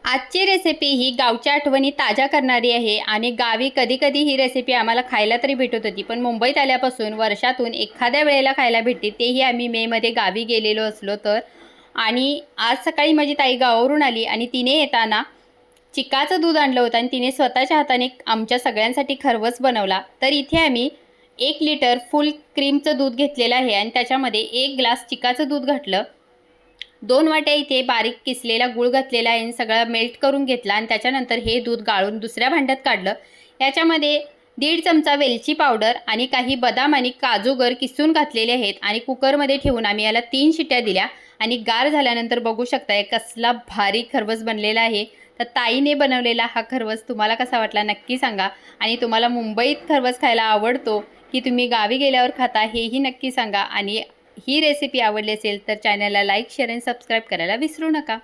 आजची रेसिपी ही गावच्या आठवणी ताज्या करणारी आहे आणि गावी कधी-कधी ही रेसिपी आम्हाला खायला तरी भेटत होती. पण मुंबईत आल्यापासून वर्षातून एखाद्या वेळेला खायला भेटते, तेही आम्ही मेमध्ये गावी गेलेलो असलो तर. आणि आज सकाळी माझी ताई गावावरून आली आणि तिने येताना चिकाचं दूध आणलं होतं आणि तिने स्वतःच्या हाताने आमच्या सगळ्यांसाठी खरवस बनवला. तर इथे आम्ही 1 लिटर फुल क्रीमचं दूध घेतलेलं आहे आणि त्याच्यामध्ये 1 ग्लास चिकाचं दूध घातलं. 2 वाट्या इथे बारीक किसलेला गूळ घातलेला आहे आणि सगळं मेल्ट करून घेतला आणि त्याच्यानंतर हे दूध गाळून दुसऱ्या भांड्यात काढलं. याच्यामध्ये 1.5 चमचा वेलची पावडर आणि काही बदाम आणि काजूगर किसून घातलेले आहेत आणि कुकरमध्ये ठेवून आम्ही याला 3 शिट्ट्या दिल्या आणि गार झाल्यानंतर बघू शकताय कसला भारी खरवस बनलेला आहे. तर ताईने बनवलेला हा खरवस तुम्हाला कसा वाटला नक्की सांगा. आणि तुम्हाला मुंबईत खरवस खायला आवडतो की तुम्ही गावी गेल्यावर खाता हेही नक्की सांगा. आणि ही रेसिपी आवडली असेल तर चॅनलला लाईक, शेअर आणि सबस्क्राईब करायला विसरू नका.